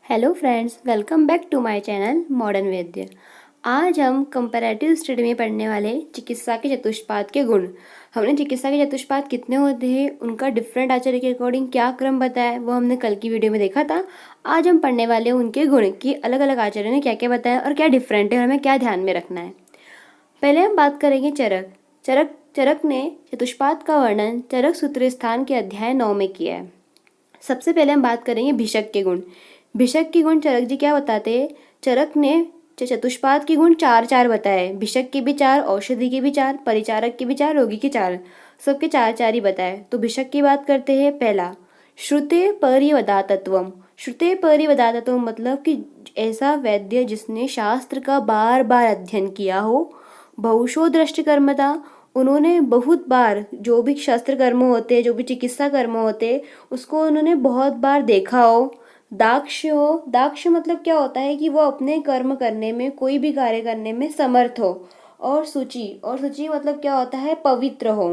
Hello friends, welcome back to my channel modern Vaidya. आज हम comparative study में पढ़ने वाले चिकित्सा के चतुष्पाद के गुण। हमने चिकित्सा के चतुष्पाद कितने होते हैं, उनका डिफरेंट आचार्य के अकॉर्डिंग क्या क्रम बताया है, वो हमने कल की वीडियो में देखा था। आज हम पढ़ने वाले हैं उनके गुण कि अलग अलग आचार्य ने क्या क्या बताया और क्या डिफरेंट है और हमें क्या ध्यान में रखना है। पहले हम बात करेंगे चरक। चरक ने चतुष्पाद का वर्णन चरक सूत्र स्थान के अध्याय 9 में किया है। सबसे पहले हम बात करेंगे भिषक के गुण। भिषक के गुण चरक जी क्या बताते हैं? चरक ने चतुष्पाद के गुण चार चार बताए। भिषक के भी चार, औषधि के भी चार, परिचारक के भी चार, रोगी के चार, सबके चार चार ही बताए। तो भिषक की बात करते हैं। पहला, श्रुते परिवदातत्वम। श्रुते परिवदातत्वम मतलब कि ऐसा वैद्य जिसने शास्त्र का बार बार अध्ययन किया हो। बहुशो दृष्टिकर्मता, उन्होंने बहुत बार जो भी शस्त्र कर्म होते, जो भी चिकित्सा कर्म होते, उसको उन्होंने बहुत बार देखा हो। दाक्ष हो, दाक्ष मतलब क्या होता है कि वो अपने कर्म करने में, कोई भी कार्य करने में समर्थ हो। और शुचि मतलब क्या होता है? पवित्र हो।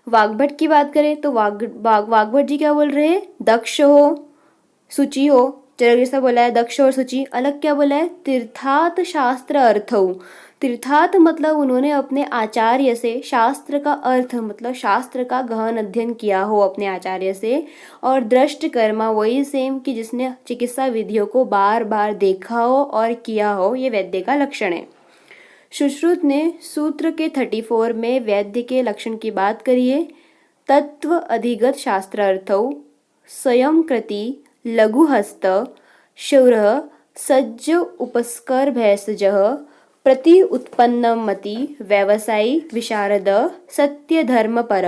वाग्भट की बात करें तो वाग्भट जी क्या बोल रहे हैं? दक्ष हो, शुचि हो। चरक जैसा बोला है दक्ष और शुचि। अलग क्या बोला है? तीर्थात शास्त्र अर्थ हो। तीर्थात मतलब उन्होंने अपने आचार्य से शास्त्र का अर्थ मतलब शास्त्र का गहन अध्ययन किया हो अपने आचार्य से। और दृष्ट कर्मा वही सेम कि जिसने चिकित्सा विधियों को बार बार देखा हो और किया हो, ये वैद्य का लक्षण है। सुश्रुत ने सूत्र के 34 में वैद्य के लक्षण की बात करी है। तत्व अधिगत शास्त्रार्थौ स्वयं कृति लघुहस्त शौरः सज्ज उपस्कर भैषजः प्रति उत्पन्नमति व्यवसायी विशारद सत्य धर्म पर।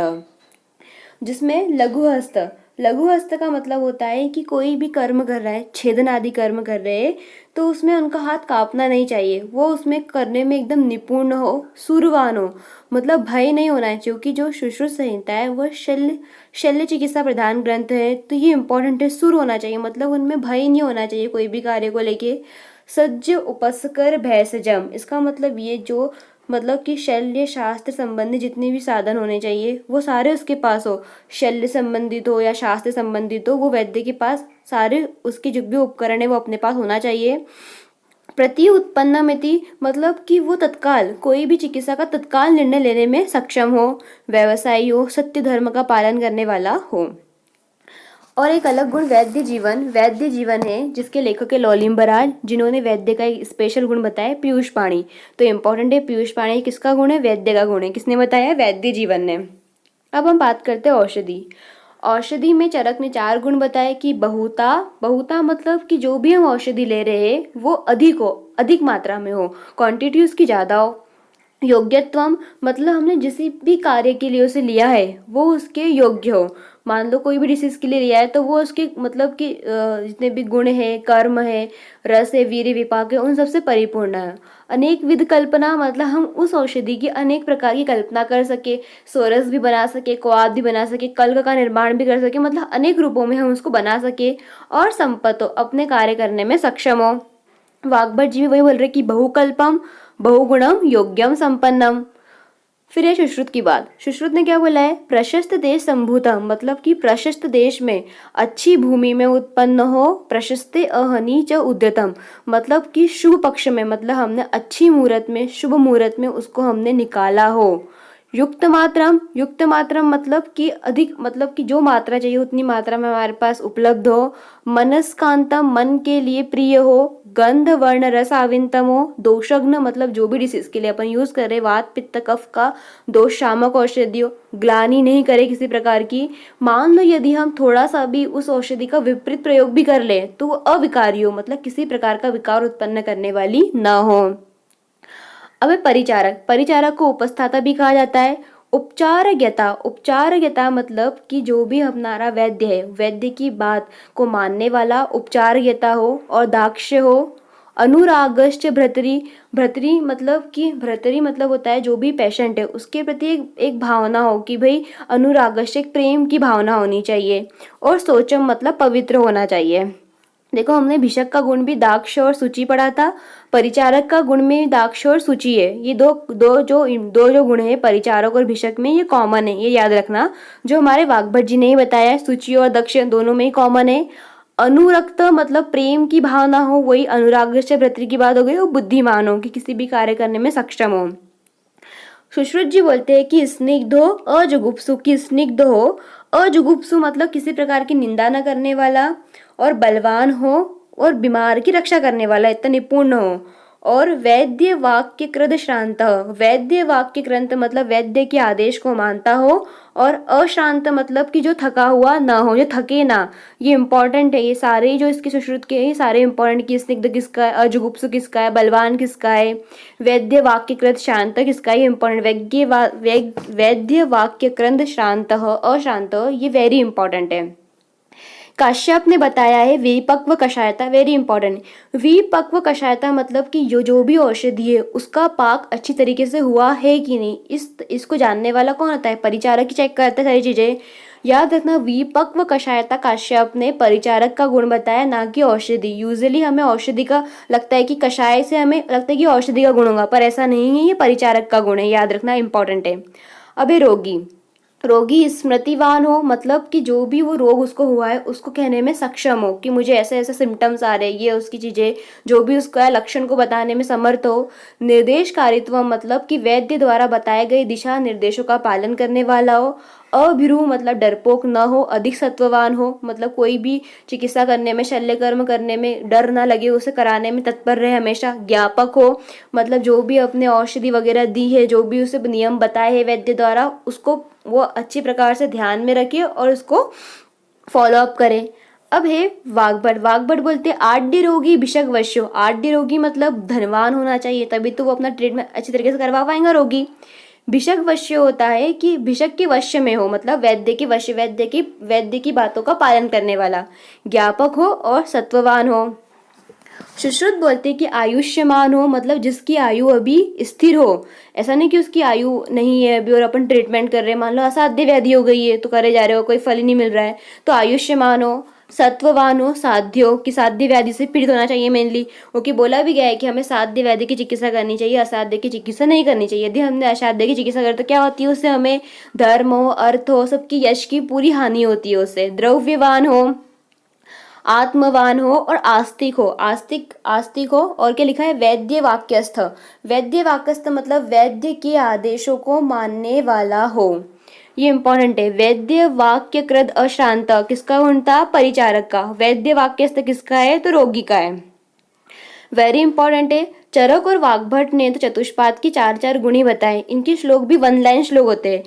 जिसमें लघुहस्त का मतलब होता है कि कोई भी कर्म कर रहा है, छेदन आदि कर्म कर रहे हैं, तो उसमें उनका हाथ कांपना नहीं चाहिए। वो उसमें करने में एकदम निपुण हो, सूरवान हो, मतलब भय नहीं होना है। क्योंकि जो सुश्रुत संहिता है वो शल्य चिकित्सा प्रधान ग्रंथ है, तो ये इंपॉर्टेंट है। सुर होना चाहिए, मतलब उनमें भय नहीं होना चाहिए कोई भी कार्य को लेके। सज्ज उपस्कर भैषजम, इसका मतलब ये जो मतलब कि शल्य शास्त्र संबंधी जितने भी साधन होने चाहिए वो सारे उसके पास हो। शल्य संबंधित हो या शास्त्र संबंधित हो, वो वैद्य के पास सारे उसके जो भी उपकरण है वो अपने पास होना चाहिए। प्रति उत्पन्नमिति मतलब कि वो तत्काल कोई भी चिकित्सा का तत्काल निर्णय लेने में सक्षम हो। व्यवसायी हो, सत्य धर्म का पालन करने वाला हो। और एक अलग गुण वैद्य जीवन है, जिसके लेखक है लॉलिम बराज, जिन्होंने वैद्य का एक स्पेशल गुण बताया पीयूष पाणी। तो इंपॉर्टेंट है, पीयूष पाणी किसका गुण है? वैद्य का गुण है। किसने बताया? वैद्य जीवन ने। अब हम बात करते हैं औषधि। औषधि में चरक ने चार गुण बताए कि बहुता मतलब कि जो भी हम औषधि ले रहे हैं वो अधिक मात्रा में हो, क्वांटिटी उसकी ज्यादा हो। योग्यत्वम मतलब हमने जिस भी कार्य के लिए उसे लिया है वो उसके योग्य हो। मान लो कोई भी डिसीज के लिए लिया है तो वो उसके मतलब कि जितने भी गुण है, कर्म है, रस है, वीर्य, विपाक है, उन सबसे परिपूर्ण है। अनेक विध कल्पना मतलब हम उस औषधि की अनेक प्रकार की कल्पना कर सके, सोरस भी बना सके, क्वाथ भी बना सके, कल्क का निर्माण भी कर सके, मतलब अनेक रूपों में हम उसको बना सके। और संपत्तो अपने कार्य करने में सक्षम हो। वाग्भट जी भी वही बोल रहे कि बहुकल्पम बहुगुणम योग्यम संपन्नम। फिर है सुश्रुत की बात। सुश्रुत ने क्या बोला है? प्रशस्त देश संभूतम मतलब कि प्रशस्त देश में, अच्छी भूमि में उत्पन्न हो। प्रशस्ते अहनी च उद्यतम मतलब कि शुभ पक्ष में, मतलब हमने अच्छी मुहूर्त में, शुभ मुहूर्त में उसको हमने निकाला हो। युक्त मात्रम मतलब कि अधिक, मतलब कि जो मात्रा चाहिए उतनी मात्रा में हमारे पास उपलब्ध हो। मनस्कांतम मन के लिए प्रिय हो। गंध वर्ण रस आविंतम हो। दोषग्न मतलब जो भी डिसीज के लिए अपन यूज कर रहे, वात पित्त कफ का दोष शामक औषधि हो। ग्लानि नहीं करे किसी प्रकार की। मान लो यदि हम थोड़ा सा भी उस औषधि का विपरीत प्रयोग भी कर ले तो वो अविकारी हो, मतलब किसी प्रकार का विकार उत्पन्न करने वाली न हो। अब परिचारक को उपस्थाता भी कहा जाता है। उपचारज्ञता मतलब कि जो भी हमारा वैद्य है, वैद्य की बात को मानने वाला उपचारज्ञता हो। और दाक्ष्य हो। अनुरागश्च भ्रतरी मतलब होता है जो भी पेशेंट है उसके प्रति एक भावना हो कि भाई अनुरागश्च, एक प्रेम की भावना होनी चाहिए। और सोचम मतलब पवित्र होना चाहिए। देखो हमने भिषक का गुण भी दाक्ष और सूची पढ़ा था, परिचारक का गुण में दाक्ष और सूची है। ये दो जो गुण है परिचारक और भिषक में, ये कॉमन है, ये याद रखना। जो हमारे वाग्भट जी ने ही बताया है, सूची और दक्ष दोनों में ही कॉमन है। अनुरक्त मतलब प्रेम की भावना हो, वही अनुराग से भृतृ की बात हो गई, और बुद्धिमान हो कि किसी भी कार्य करने में सक्षम हो। सुश्रुत जी बोलते हैं कि स्निग्ध हो, अजुगुप्सु की स्निग्ध हो, अजुगुप्सु मतलब किसी प्रकार की निंदा न करने वाला, और बलवान हो, और बीमार की रक्षा करने वाला, इतना निपुण हो, और वैद्य वाक्य कृत श्रांत, वैद्य वाक्य कृत मतलब वैद्य के आदेश को मानता हो, और अश्रांत मतलब कि जो थका हुआ ना हो, जो थके ना। ये इंपॉर्टेंट है, ये सारे जो इसके सुश्रुत के ये सारे इंपॉर्टेंट, कि स्निग्ध किसका है, अजुगुप्सु किसका है, बलवान किसका है, वैद्य वाक्यकृत शांत किसका है, ये इंपॉर्टेंट। वैद्य वाक्यकृत शांत अशांत, ये वेरी इंपॉर्टेंट है। काश्यप ने बताया है विपक्व कषायता, वेरी इंपॉर्टेंट। विपक्व कषायता मतलब कि जो भी औषधि है उसका पाक अच्छी तरीके से हुआ है कि नहीं, इसको जानने वाला कौन होता है, परिचारक ही चेक करता है सारी चीजें। याद रखना, विपक्व कषायता काश्यप ने परिचारक का गुण बताया, ना कि औषधि। यूजुअली हमें औषधि का लगता है कि कषाय से हमें लगता है कि औषधि का गुण होगा, पर ऐसा नहीं है, ये परिचारक का गुण है, याद रखना, इंपॉर्टेंट है। अब रोगी, रोगी स्मृतिवान हो मतलब कि जो भी वो रोग उसको हुआ है उसको कहने में सक्षम हो, कि मुझे ऐसे ऐसे सिम्टम्स आ रहे हैं, ये उसकी चीजें जो भी उसका लक्षण को बताने में समर्थ हो। निर्देशकारित्व मतलब कि वैद्य द्वारा बताए गए दिशा निर्देशों का पालन करने वाला हो। अभिरू मतलब डरपोक न हो, अधिक सत्ववान हो मतलब कोई भी चिकित्सा करने में, शल्य कर्म करने में डर ना लगे, उसे कराने में तत्पर रहे हमेशा। ज्ञापक हो मतलब जो भी अपने औषधि वगैरह दी है, जो भी उसे नियम बताए हैं वैद्य द्वारा, उसको वो अच्छी प्रकार से ध्यान में रखे और उसको फॉलो अप करे। अब है वाग्भट, वाग्भट बोलते हैं आड्य रोगी भिषक वश्यो। आड्य रोगी मतलब धनवान होना चाहिए, तभी तो वो अपना ट्रीटमेंट अच्छी तरीके से करवा पाएंगा रोगी। भिषक वश्य होता है कि भिषक के वश्य में हो, मतलब वैद्य के वश्य, वैद्य की बातों का पालन करने वाला। ज्ञापक हो और सत्ववान हो। सुश्रुत बोलते कि आयुष्यमान हो मतलब जिसकी आयु अभी स्थिर हो, ऐसा नहीं कि उसकी आयु नहीं है अभी और अपन ट्रीटमेंट कर रहे हैं, मान लो असाध्य व्याधि हो गई है तो करे जा रहे हो, कोई फल ही नहीं मिल रहा है, तो आयुष्यमान हो। सत्ववान हो, साध्य हो कि साध्य व्याधि से पीड़ित होना चाहिए मेनली, क्योंकि बोला भी गया है कि हमें साध्य व्याधि की चिकित्सा करनी चाहिए, असाध्य की चिकित्सा नहीं करनी चाहिए। यदि हमने असाध्य की चिकित्सा करें तो क्या होती है, उससे हमें धर्म हो, अर्थ हो, सबकी यश की पूरी हानि होती है उससे। द्रव्यवान हो, आत्मवान हो, और आस्तिक हो, आस्तिक हो, और क्या लिखा है, वैद्य वाक्यस्थ। वैद्य वाक्यस्थ मतलब वैद्य के आदेशों को मानने वाला हो, ये इंपॉर्टेंट है। वैद्य वाक्यकृत अश्रांत किसका गुण था, परिचारक का। वैद्य वाक्यस्थ किसका है, तो रोगी का है, वेरी इंपॉर्टेंट है। चरक और वाग्भट ने तो चतुष्पाद की 4 गुणी बताए, इनके श्लोक भी 1 लाइन श्लोक होते हैं।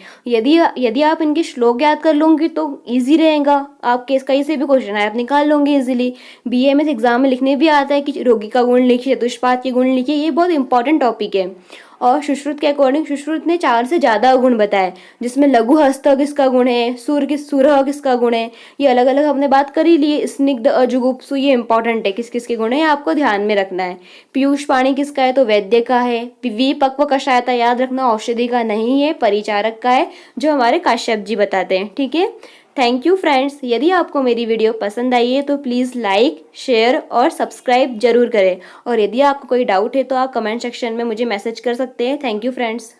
यदि आप इनके श्लोक याद कर लोगे तो इजी रहेगा, आपके कहीं से भी क्वेश्चन आए आप निकाल लोगे इजीली। बीएमएस एग्जाम में लिखने भी आता है कि रोगी का गुण लिखिए, चतुष्पाद के गुण लिखिए, ये बहुत इंपॉर्टेंट टॉपिक है। और सुश्रुत के अकॉर्डिंग सुश्रुत ने 4 से ज्यादा गुण बताए, जिसमें लघु हस्त किसका गुण है, सुरह किसका गुण है, ये अलग अलग हमने बात कर ही लिए। स्निग्ध अजुगुप्सु ये इंपॉर्टेंट है, किस किस के गुण है आपको ध्यान में रखना है। पीयूष पाणी किसका है, तो वैद्य का है। विपक्व कषायता याद रखना, औषधि का नहीं है, परिचारक का है, जो हमारे काश्यप जी बताते हैं, ठीक है। थैंक यू फ्रेंड्स, यदि आपको मेरी वीडियो पसंद आई है तो प्लीज़ लाइक, शेयर और सब्सक्राइब जरूर करें, और यदि आपको कोई डाउट है तो आप कमेंट सेक्शन में मुझे मैसेज कर सकते हैं। Thank you friends.